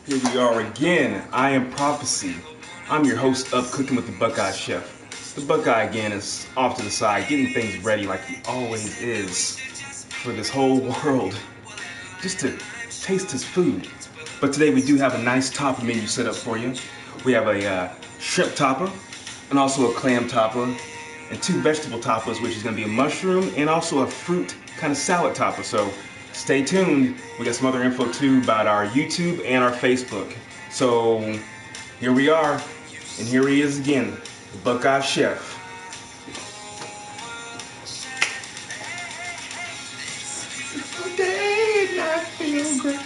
Here we are again. I am Prophecy. I'm your host of Cooking with the Buckeye Chef. The Buckeye again is off to the side, getting things ready like he always is for this whole world, just to taste his food. But today we do have a nice tapa menu set up for you. We have a shrimp tapa, and also a clam tapa, and two vegetable tapas, which is going to be a mushroom and also a fruit kind of salad tapa. So stay tuned. We got some other info too about our YouTube and our Facebook. So here we are, and here he is again, the Buckeye Chef. Today I feel great.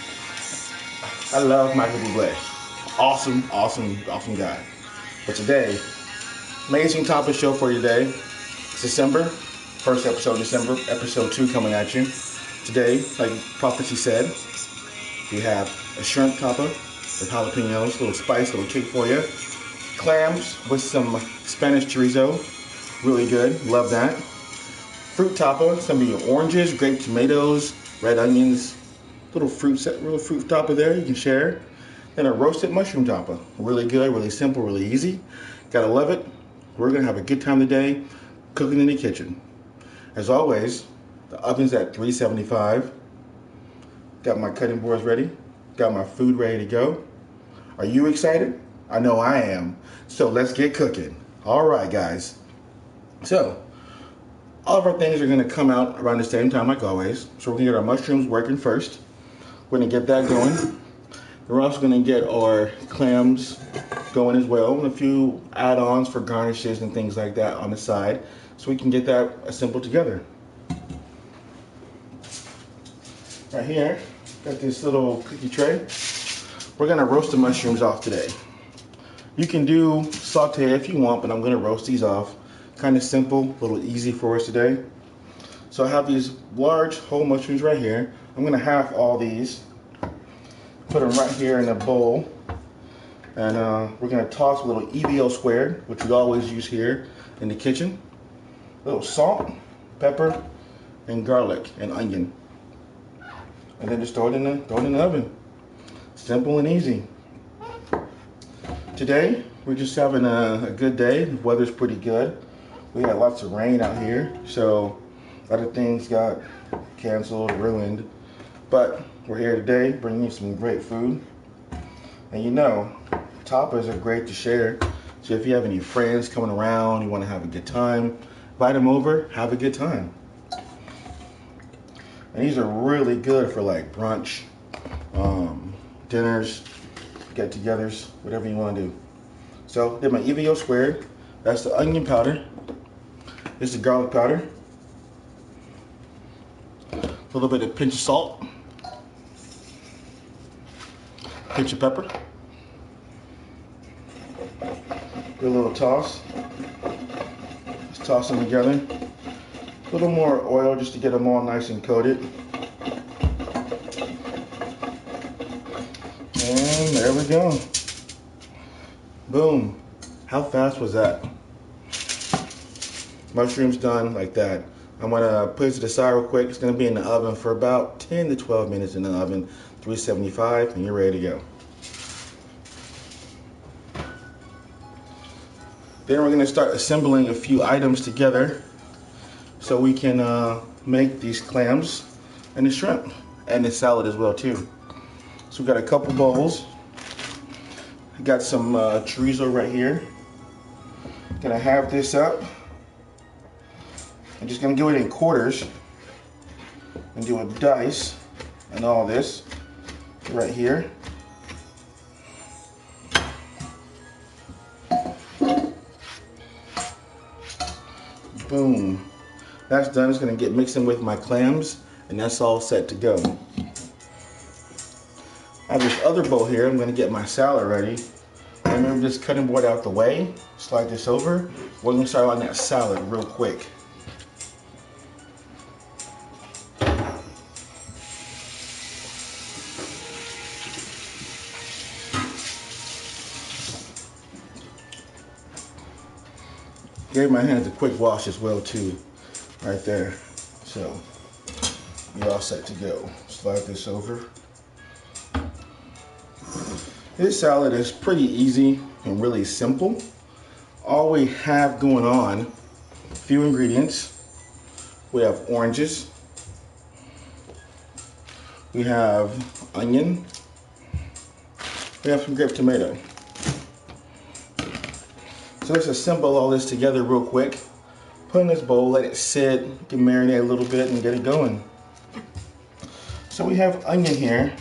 I love Michael Bublé. Awesome guy. But today, amazing topic show for you today. It's December, first episode of December, episode 2 coming at you. Today, like Prophecy said, we have a shrimp tapa with jalapenos, a little spice, a little kick for you. Clams with some Spanish chorizo, really good, love that. Fruit tapa, it's gonna be oranges, grape tomatoes, red onions, little fruit tapa there you can share. Then a roasted mushroom tapa, really good, really simple, really easy. Gotta love it. We're gonna have a good time today, cooking in the kitchen. As always, the oven's at 375. Got my cutting boards ready. Got my food ready to go. Are you excited? I know I am. So let's get cooking. All right, guys. So, all of our things are gonna come out around the same time like always. So we're gonna get our mushrooms working first. We're gonna get that going. We're also gonna get our clams going as well, and a few add-ons for garnishes and things like that on the side, so we can get that assembled together. Right here, got this little cookie tray. We're gonna roast the mushrooms off today. You can do saute if you want, but I'm gonna roast these off. Kind of simple, a little easy for us today. So I have these large whole mushrooms right here. I'm gonna half all these, put them right here in a bowl, and we're gonna toss a little EVO squared, which we always use here in the kitchen. A little salt, pepper, and garlic and onion. And then just throw it in the oven. Simple and easy. Today, we're just having a good day. The weather's pretty good. We had lots of rain out here, so a lot of things got canceled, ruined. But we're here today bringing you some great food. And you know, tapas are great to share. So if you have any friends coming around, you want to have a good time, invite them over, have a good time. And these are really good for like brunch, dinners, get-togethers, whatever you want to do. So did my EVO squared. That's the onion powder. This is the garlic powder. A little bit of pinch of salt. Pinch of pepper. Do a little toss. Just toss them together. A little more oil just to get them all nice and coated. And there we go. Boom. How fast was that? Mushrooms done like that. I'm gonna put it to the side real quick. It's gonna be in the oven for about 10 to 12 minutes in the oven, 375, and you're ready to go. Then we're gonna start assembling a few items together so we can make these clams and the shrimp and the salad as well too. So we got a couple bowls. I got some chorizo right here. Gonna have this up. I'm just gonna do it in quarters and do a dice and all this right here. Boom. That's done. It's gonna get mixed in with my clams, and that's all set to go. I have this other bowl here. I'm gonna get my salad ready. And move this cutting board out the way. Slide this over. We're gonna start on that salad real quick. Gave my hands a quick wash as well too, right there. So you're all set to go. Slide this over. This salad is pretty easy and really simple. All we have going on, a few ingredients. We have oranges. We have onion. We have some grape tomato. So let's assemble all this together real quick. Put in this bowl, let it sit, get marinate a little bit and get it going. So we have onion here.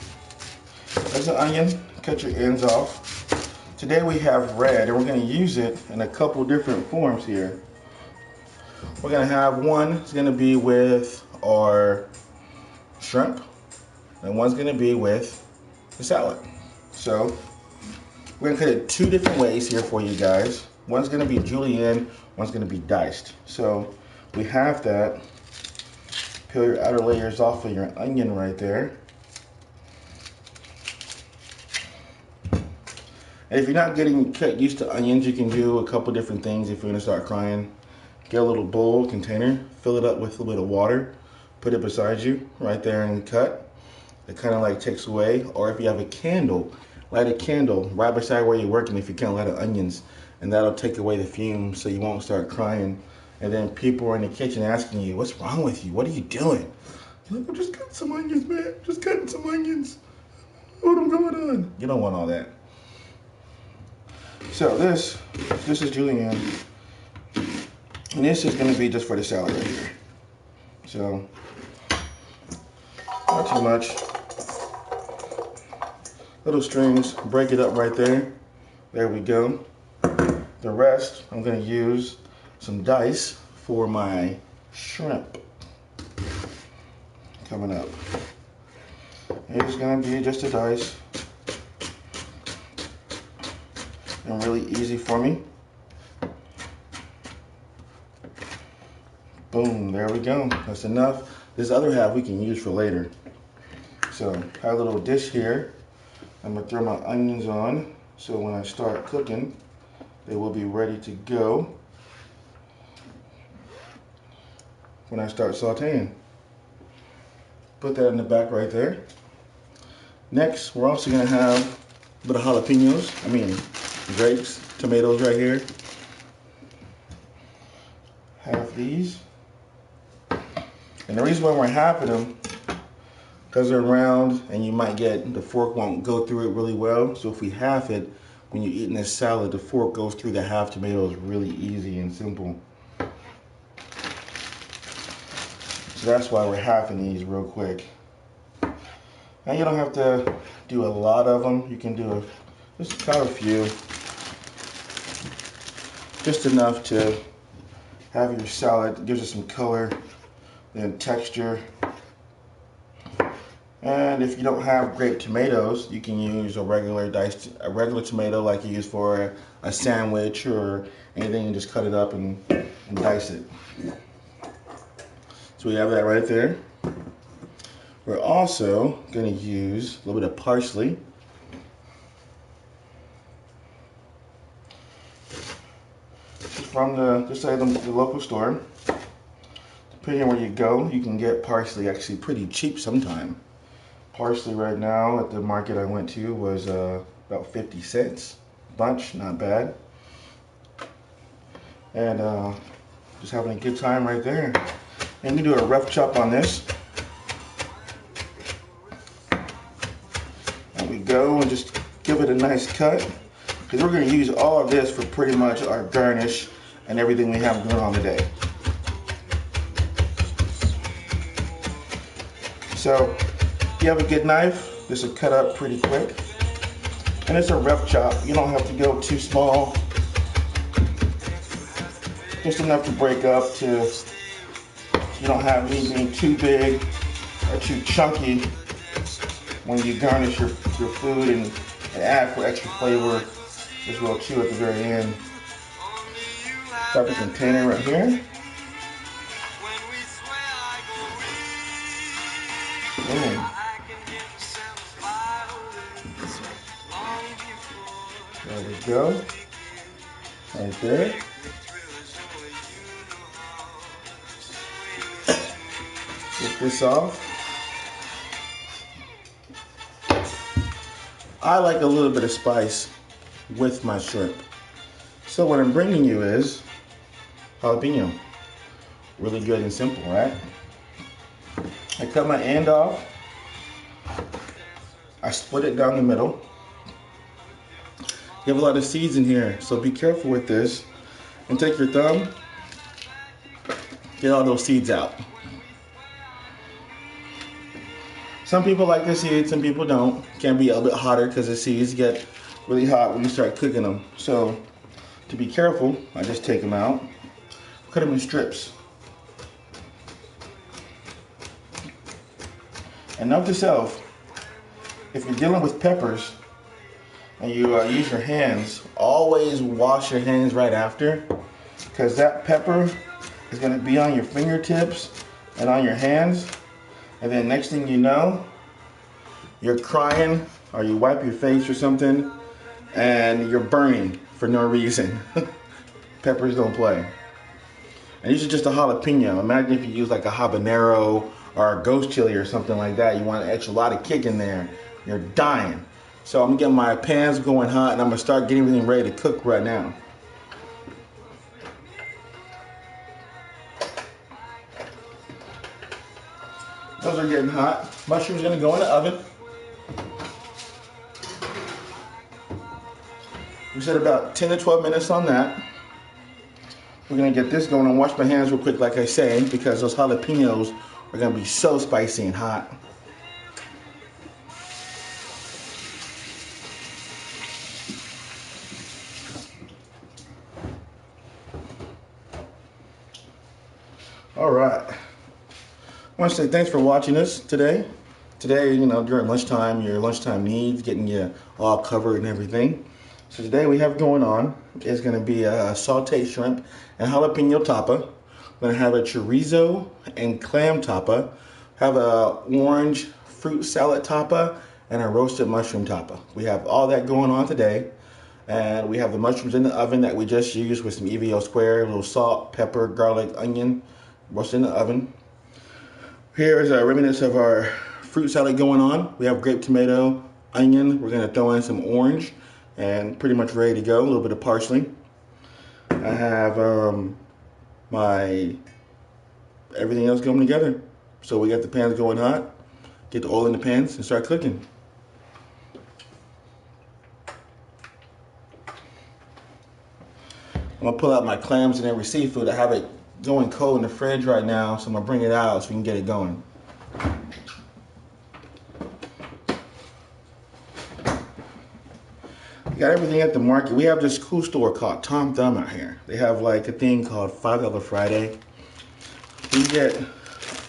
There's an onion, cut your ends off. Today we have red and we're going to use it in a couple different forms here. We're going to have one, it's going to be with our shrimp, and one's going to be with the salad. So we're going to cut it two different ways here for you guys. One's going to be julienne, one's going to be diced. So we have that. Peel your outer layers off of your onion right there. And if you're not getting used to onions, you can do a couple different things if you're going to start crying. Get a little bowl container, fill it up with a little bit of water, put it beside you right there and cut. It kind of like takes away. Or if you have a candle, light a candle right beside where you're working if you can't light the onions, and that'll take away the fumes so you won't start crying. And then people are in the kitchen asking you, what's wrong with you? What are you doing? You're like, I'm just cutting some onions, man. Just cutting some onions. What's going on? You don't want all that. So this is julienne, and this is going to be just for the salad right here. So not too much. Little strings, break it up right there. There we go. The rest I'm going to use some dice for my shrimp coming up. It's going to be just a dice. And really easy for me. Boom, there we go. That's enough. This other half we can use for later. So, I have a little dish here. I'm gonna throw my onions on, so when I start cooking, they will be ready to go when I start sauteing. Put that in the back right there. Next, we're also gonna have a bit of jalapenos. Grapes, tomatoes right here. Half these. And the reason why we're halving them, because they're round and you might get, the fork won't go through it really well. So if we half it, when you're eating this salad, the fork goes through the half tomatoes really easy and simple. So that's why we're halving these real quick. Now you don't have to do a lot of them. You can do just about a few. Just enough to have your salad. It gives it some color and texture. And if you don't have grape tomatoes, you can use a regular tomato like you use for a sandwich or anything, and just cut it up and dice it. So we have that right there. We're also going to use a little bit of parsley. From the local store. Depending on where you go, you can get parsley actually pretty cheap sometime. Parsley right now at the market I went to was about 50 cents. Bunch, not bad. And just having a good time right there. And you do a rough chop on this. There we go, and just give it a nice cut. Because we're going to use all of this for pretty much our garnish and everything we have going on today. So, if you have a good knife, this will cut up pretty quick. And it's a rough chop. You don't have to go too small. Just enough to break up to you don't have anything too big or too chunky when you garnish your food and add for extra flavor. This will chew at the very end. Got the container right here. Boom. There we go. Right there. Get this off. I like a little bit of spice with my shrimp. So what I'm bringing you is jalapeno. Really good and simple, right? I cut my end off. I split it down the middle. You have a lot of seeds in here, so be careful with this. And take your thumb, get all those seeds out. Some people like the seeds, some people don't. Can be a little bit hotter because the seeds get really hot when you start cooking them. So to be careful, I just take them out, cut them in strips. And note to self, if you're dealing with peppers and you use your hands, always wash your hands right after, because that pepper is going to be on your fingertips and on your hands, and then next thing you know, you're crying or you wipe your face or something and you're burning for no reason. Peppers don't play. And this is just a jalapeno. Imagine if you use like a habanero or a ghost chili or something like that. You want an extra lot of kick in there. You're dying. So I'm gonna get my pans going hot and I'm gonna start getting everything ready to cook right now. Those are getting hot. Mushrooms gonna go in the oven. We said about 10 to 12 minutes on that. We're gonna get this going and wash my hands real quick, like I say, because those jalapenos are gonna be so spicy and hot. All right. I want to say thanks for watching us today. Today, you know, during lunchtime, your lunchtime needs, getting you all covered and everything. So today we have going on is going to be a sauteed shrimp and jalapeno tapa. We're going to have a chorizo and clam tapa, have a orange fruit salad tapa, and a roasted mushroom tapa. We have all that going on today. And we have the mushrooms in the oven that we just used with some EVO square, a little salt, pepper, garlic, onion, roasted in the oven. Here is a remnants of our fruit salad going on. We have grape tomato, onion. We're going to throw in some orange and pretty much ready to go. A little bit of parsley. I have my everything else going together. So we got the pans going hot. Get the oil in the pans and start cooking. I'm going to pull out my clams and every seafood. I have it going cold in the fridge right now, so I'm going to bring it out so we can get it going. We got everything at the market. We have this cool store called Tom Thumb out here. They have like a thing called $5 Friday. You get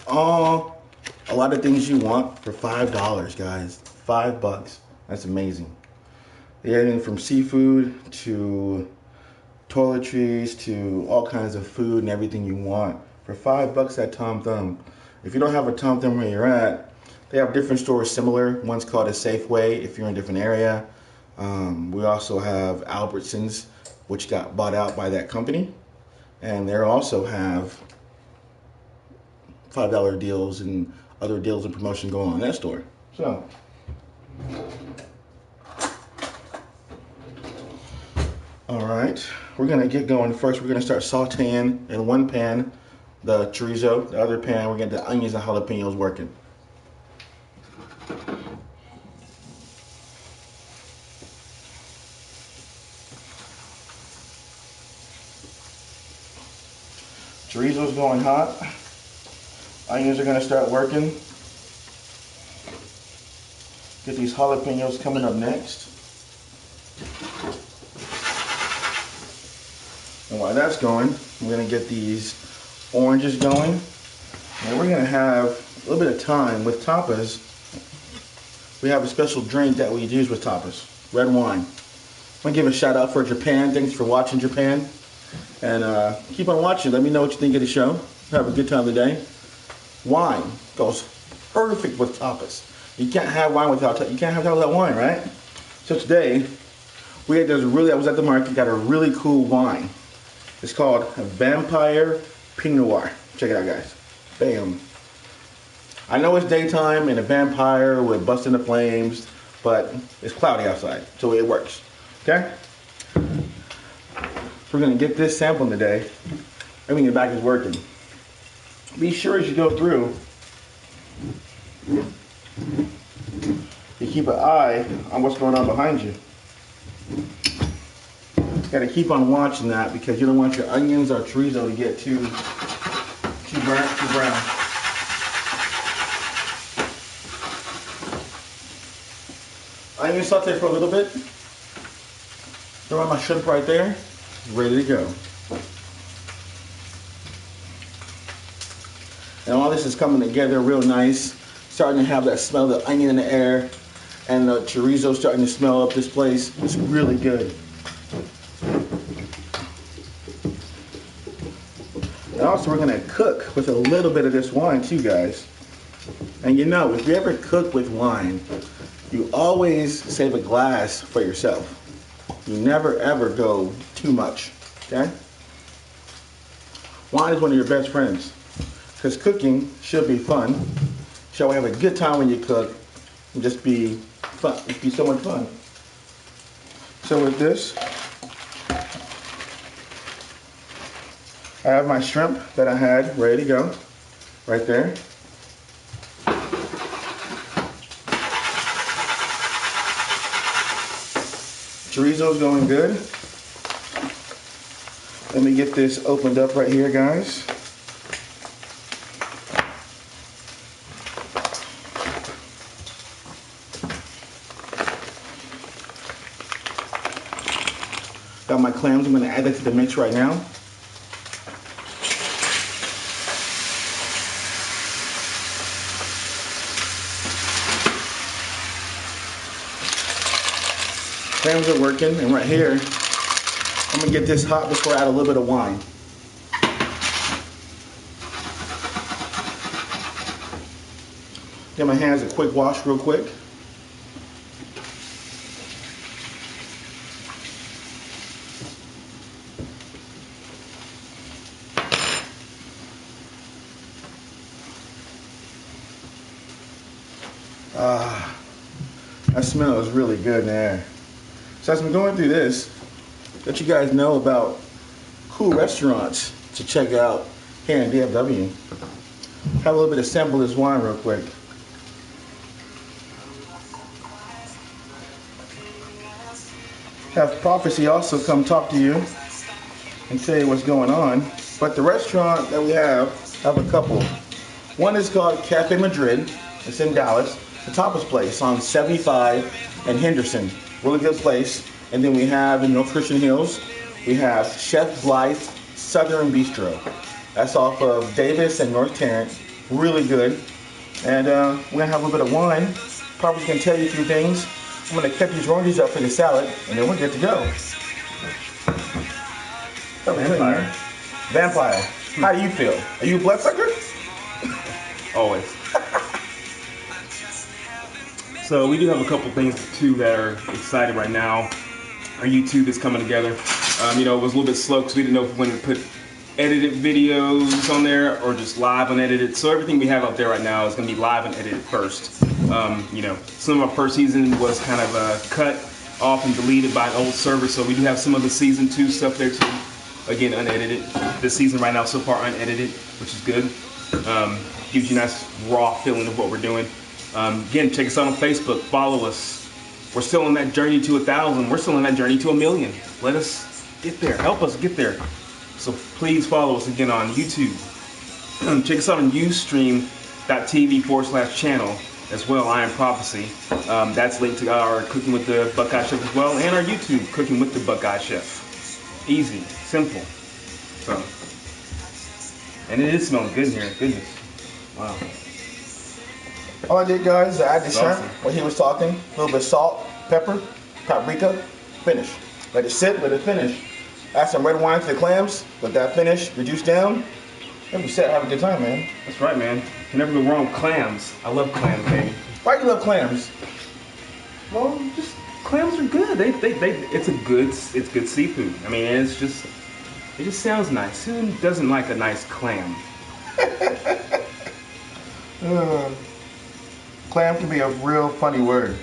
a lot of things you want for $5, guys. $5. That's amazing. They have everything from seafood to toiletries to all kinds of food and everything you want for $5 at Tom Thumb. If you don't have a Tom Thumb where you're at, they have different stores similar. One's called a Safeway if you're in a different area. We also have Albertsons, which got bought out by that company, and they also have $5 deals and other deals and promotion going on in that store. So all right, we're gonna get going. First, we're gonna start sauteing in one pan the chorizo. The other pan, we're getting the onions and jalapenos working. Chorizo's going hot. Onions are gonna start working. Get these jalapenos coming up next. And while that's going, we're gonna get these oranges going. And we're gonna have a little bit of time with tapas. We have a special drink that we use with tapas, red wine. I'm gonna give a shout out for Japan. Thanks for watching, Japan. And keep on watching. Let me know what you think of the show. Have a good time today. Wine goes perfect with tapas. You can't have wine without wine, right? So today, we had this I was at the market, got a really cool wine. It's called a Vampire Pinot Noir. Check it out, guys. Bam. I know it's daytime and a vampire would bust into flames, but it's cloudy outside, so it works. Okay? So we're gonna get this sample today. Everything in the back is working. Be sure as you go through, you keep an eye on what's going on behind you. You gotta keep on watching that because you don't want your onions or chorizo to get too burnt, too brown. Onion saute for a little bit. Throw in my shrimp right there. Ready to go. And all this is coming together real nice. Starting to have that smell of the onion in the air. And the chorizo starting to smell up this place. It's really good. And also we're gonna cook with a little bit of this wine too, guys. And you know, if you ever cook with wine, you always save a glass for yourself. You never ever go too much, okay? Wine is one of your best friends. Because cooking should be fun. Shall we have a good time when you cook and just be fun. It'd be so much fun. So with this, I have my shrimp that I had ready to go, right there. Chorizo's going good. Let me get this opened up right here, guys. Got my clams. I'm going to add that to the mix right now. Clams are working, and right here, I'm going to get this hot before I add a little bit of wine. Give my hands a quick wash real quick. That smell is really good in the air. So as I'm going through this, let you guys know about cool restaurants to check out here in DFW. Have a little bit of sample of this wine real quick. Have Prophecy also come talk to you and tell you what's going on. But the restaurant that we have a couple. One is called Cafe Madrid. It's in Dallas. The Tapas place on 75 and Henderson. Really good place. And then we have in North Christian Hills, we have Chef Blythe Southern Bistro. That's off of Davis and North Tarrant. Really good. And we're gonna have a little bit of wine. Probably can tell you a few things. I'm gonna cut these oranges up for the salad, and then we're good to go. Vampire. Vampire. How do you feel? Are you a bloodsucker? Always. So we do have a couple things too that are excited right now. Our YouTube is coming together. You know, it was a little bit slow because we didn't know if we wanted to put edited videos on there or just live unedited. So everything we have up there right now is going to be live and edited first. You know, some of our first season was kind of cut off and deleted by an old server. So we do have some of the season 2 stuff there too. Again, unedited. This season right now so far unedited, which is good. Gives you a nice raw feeling of what we're doing. Again, check us out on Facebook. Follow us. We're still on that journey to 1,000. We're still on that journey to 1,000,000. Let us get there. Help us get there. So please follow us again on YouTube. Check us out on ustream.tv/channel as well. I Am Prophecy. That's linked to our Cooking with the Buckeye Chef as well, and our YouTube Cooking with the Buckeye Chef. Easy, simple. So, and it is smelling good in here. Goodness. Wow. All I did, guys, is add the shrimp when he was talking. A little bit of salt, pepper, paprika, finish. Let it sit, let it finish. Add some red wine to the clams, let that finish, reduce down. Then we set, have a good time, man. That's right, man. You can never go wrong with clams. I love clams, baby. Why do you love clams? Well, just clams are good. It's good seafood. I mean, it just sounds nice. Who doesn't like a nice clam? Clam can be a real funny word.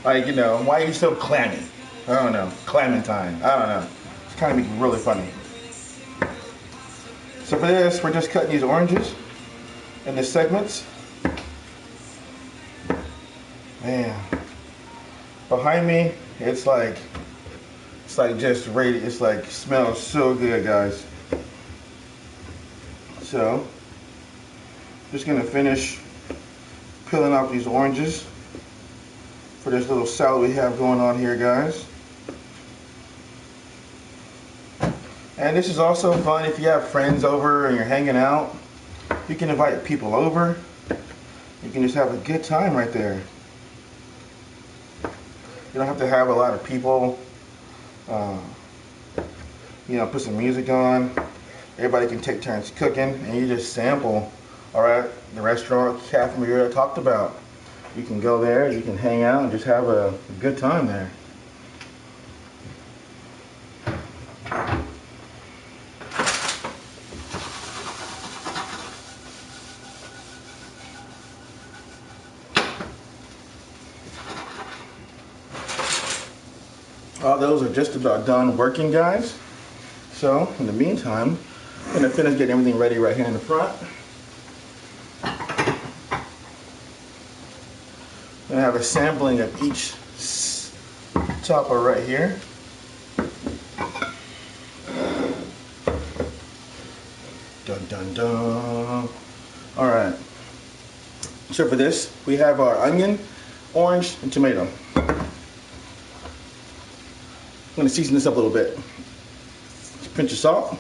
Like, you know, why are you so clammy? I don't know. Clementine. I don't know. It's kind of really funny. So for this, we're just cutting these oranges into segments. Man, behind me, it's like just ready. It's like smells so good, guys. So, just gonna finish peeling out these oranges for this little salad we have going on here, guys. And this is also fun if you have friends over and you're hanging out. You can invite people over. You can just have a good time right there. You don't have to have a lot of people. You know, put some music on. Everybody can take turns cooking, and you just sample. All right, the restaurant Cafe Maria I talked about. You can go there. You can hang out and just have a good time there. All those are just about done working, guys. So, in the meantime, I'm going to finish getting everything ready right here in the front. I'm going to have a sampling of each topper right here. Dun dun dun. Alright. So for this, we have our onion, orange, and tomato. I'm going to season this up a little bit. Pinch of salt,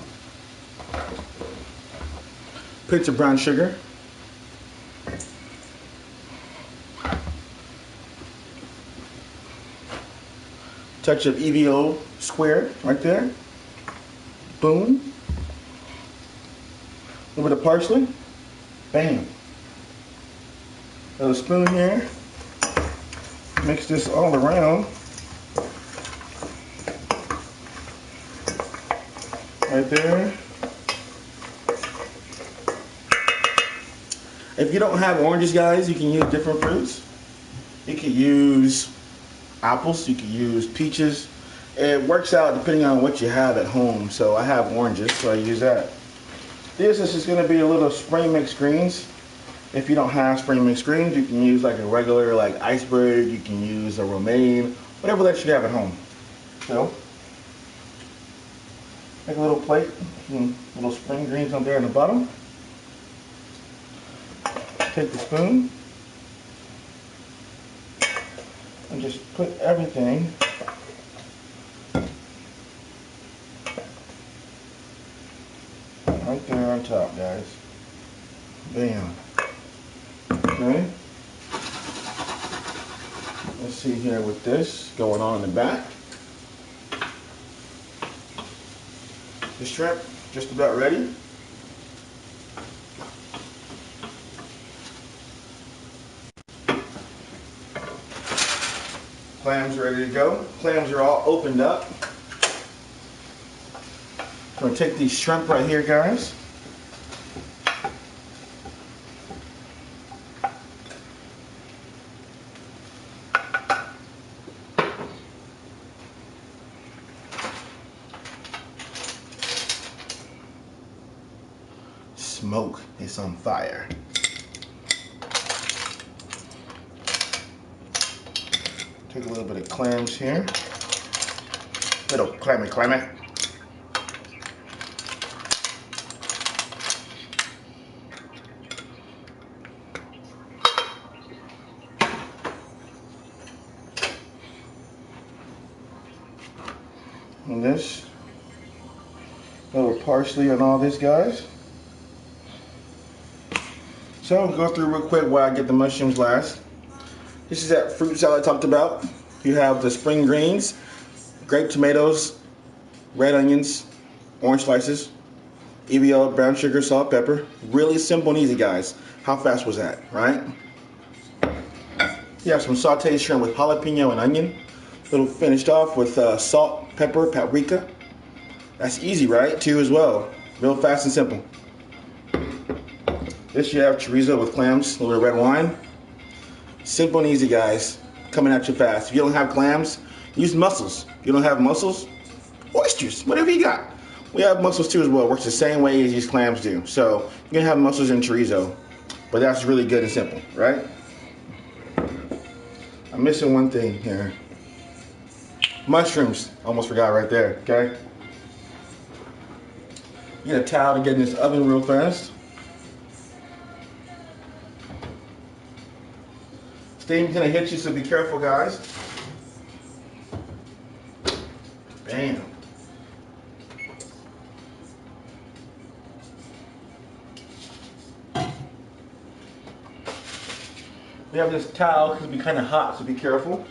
pinch of brown sugar, touch of EVO squared right there, boom, a little bit of parsley, bam. A little spoon here, mix this all around. Right there. If you don't have oranges, guys, you can use different fruits. You could use apples, you could use peaches. It works out depending on what you have at home. So I have oranges, so I use that. This is just gonna be a little spring mixed greens. If you don't have spring mixed greens, you can use like a regular like iceberg, you can use a romaine, whatever that you have at home. So make a little plate, some little spring greens on there in the bottom. Take the spoon and just put everything right there on top, guys. Bam. Okay. Let's see here with this going on in the back. The shrimp just about ready. Clams ready to go. Clams are all opened up. I'm going to take these shrimp right here, guys. Smoke is on fire. Take a little bit of clams here. Little clammy. And this, little parsley on all this, guys. So I'll go through real quick while I get the mushrooms last. This is that fruit salad I talked about. You have the spring greens, grape tomatoes, red onions, orange slices, EVO, brown sugar, salt, pepper. Really simple and easy, guys. How fast was that, right? You have some sauteed shrimp with jalapeno and onion. A little finished off with salt, pepper, paprika. That's easy, right? Too as well. Real fast and simple. This you have chorizo with clams, a little red wine. Simple and easy, guys. Coming at you fast. If you don't have clams, use mussels. If you don't have mussels, oysters, whatever you got. We have mussels too as well. Works the same way as these clams do. So you can have mussels and chorizo, but that's really good and simple, right? I'm missing one thing here. Mushrooms. Almost forgot right there, okay? Get a towel to get in this oven real fast. Steam's gonna hit you, so be careful, guys. Bam. We have this towel because it'll be kind of hot, so be careful.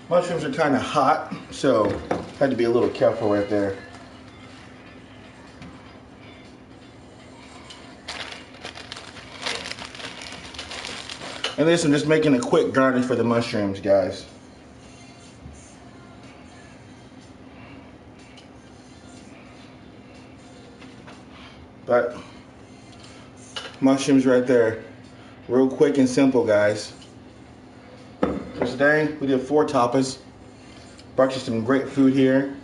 Mushrooms are kind of hot, so had to be a little careful right there. And this, I'm just making a quick garnish for the mushrooms, guys. But mushrooms right there, real quick and simple, guys. So today we did 4 tapas. Brought you some great food here,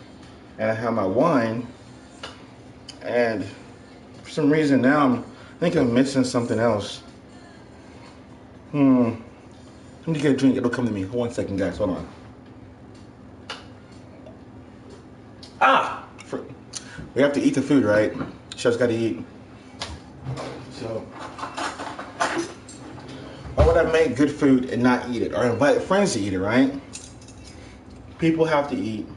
and I have my wine. And for some reason now I think I'm missing something else. Let me get a drink. It'll come to me. Hold on a second, guys. Hold on. We have to eat the food, right? Chef's got to eat. So, why would I make good food and not eat it, or invite friends to eat it, right? People have to eat.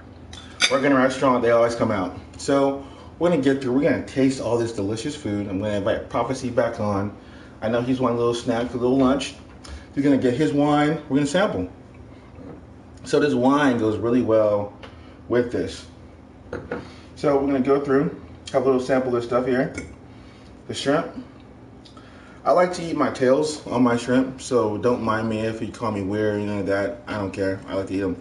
Work in a restaurant, they always come out. So we're gonna get through. We're gonna taste all this delicious food. I'm gonna invite Prophecy back on. I know he's wanting a little snack for a little lunch. We're gonna get his wine. We're gonna sample. So this wine goes really well with this. So we're gonna go through, have a little sample of this stuff here. The shrimp. I like to eat my tails on my shrimp, so don't mind me if you call me weird or anything like that. I don't care. I like to eat them.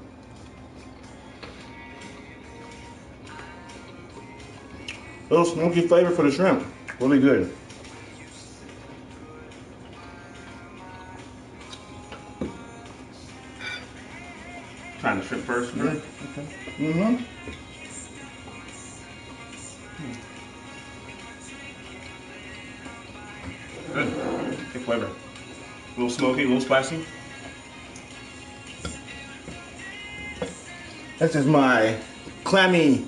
A little smoky flavor for the shrimp. Really good. Trying the shrimp first. Yeah. Okay. Good. Good flavor. A little smoky, a little spicy. This is my clammy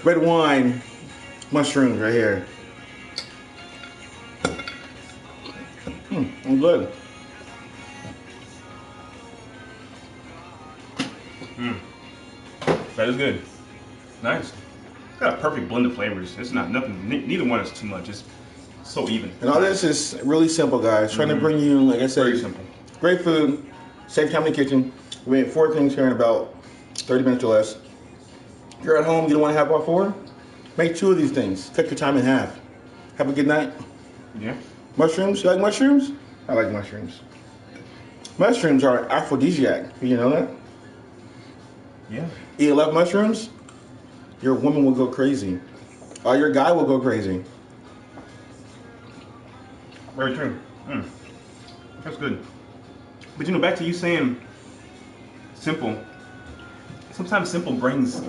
red wine mushrooms right here. I'm good. That is good. Nice. Got a perfect blend of flavors. It's not nothing. Neither one is too much. It's so even. And all this is really simple, guys. Trying to bring you, like I said, very simple. Great food, save time in the kitchen. We made 4 things here in about 30 minutes or less. If you're at home, you don't want to have all 4? Make 2 of these things. Cut your time in half. Have a good night. Yeah. Mushrooms? You like mushrooms? I like mushrooms. Mushrooms are an aphrodisiac. You know that? Yeah. Eat a lot of mushrooms, your woman will go crazy. Or your guy will go crazy. Very true. That's good. But you know, back to you saying simple. Sometimes simple brings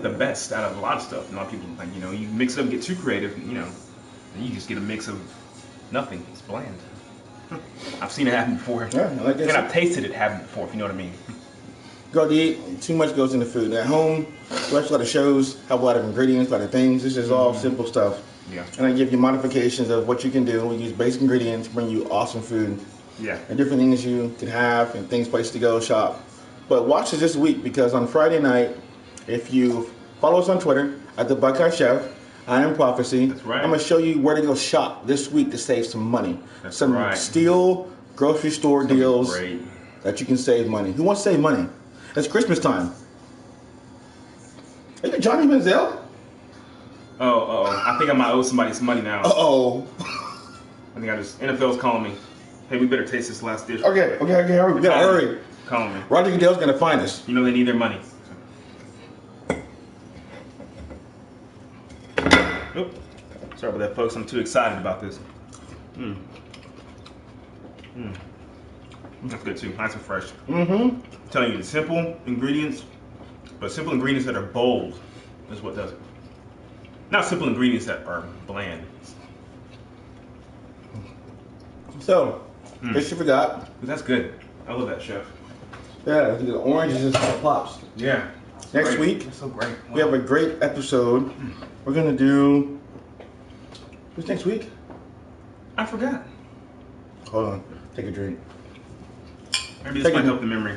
the best out of a lot of stuff. A lot of people, like, you know, you mix it up and get too creative, you know, and you just get a mix of nothing. It's bland. I've seen it happen before. Yeah, like and I've tasted it happen before, if you know what I mean. Go to eat, too much goes into food. At home, watch a lot of shows, have a lot of ingredients, a lot of things. This is all simple stuff. Yeah. And I give you modifications of what you can do. We use basic ingredients, bring you awesome food. Yeah. And different things you can have and things, places to go, shop. But watch this week, because on Friday night, if you follow us on Twitter at the Buckeye Chef, I am Prophecy. That's right. I'm gonna show you where to go shop this week to save some money. That's some right. steel grocery store deals Great. that you can save money. Who wants to save money? It's Christmas time. Are you Johnny Manziel? Oh, I think I might owe somebody some money now. Uh-oh. I think NFL's calling me. Hey, we better taste this last dish. Okay, hurry. We gotta hurry. Calling me. Roger Goodell's gonna find us. You know they need their money. Oop. Sorry about that, folks. I'm too excited about this. That's good too. Nice and fresh. I'm telling you, the simple ingredients, but simple ingredients that are bold is what does it. Not simple ingredients that are bland. So, in case you forgot. That's good. I love that, chef. Yeah, the oranges just plops. Yeah. Next week, that's so great. Wow. we have a great episode. We're gonna do. What's next week? I forgot. Hold on. Take a drink. Maybe this might help the memory.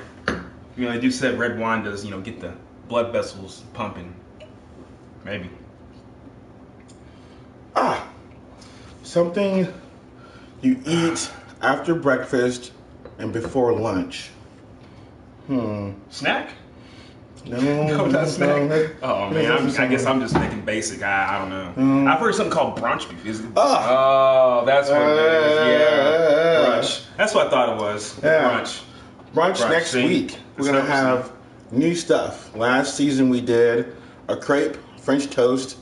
You know, they do say red wine does, get the blood vessels pumping. Maybe. Something you eat after breakfast and before lunch. Snack? No, not snack. No, Oh man, I guess I'm just thinking basic. I don't know. I've heard something called brunch. Oh, that's what it is. Yeah, brunch. That's what I thought it was. Yeah. Brunch next week. We're gonna have new stuff. Last season we did a crepe, French toast,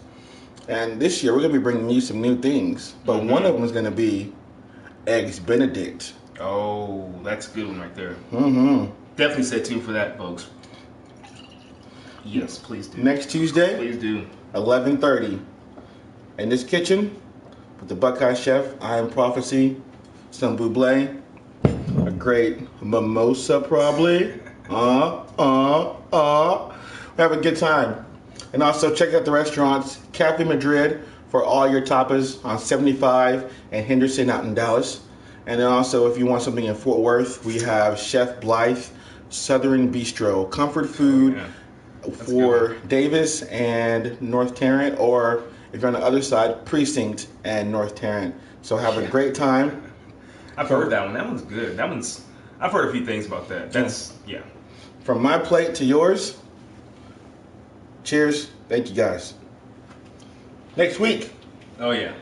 and this year we're gonna be bringing you some new things. But one of them is gonna be eggs Benedict. Oh, that's a good one right there. Definitely stay tuned for that, folks. Yes, please do. Next Tuesday, please do. 11:30. In this kitchen with the Buckeye chef, I am Prophecy, some buble, a great mimosa probably. We have a good time. And also check out the restaurants, Cafe Madrid for all your tapas on 75 and Henderson out in Dallas. And then also if you want something in Fort Worth, we have Chef Blythe Southern Bistro, comfort food for Davis and North Tarrant, or if you're on the other side, Precinct and North Tarrant. So have a great time. I've heard that one. That one's good. I've heard a few things about that. From my plate to yours, cheers. Thank you guys. Next week. Oh yeah.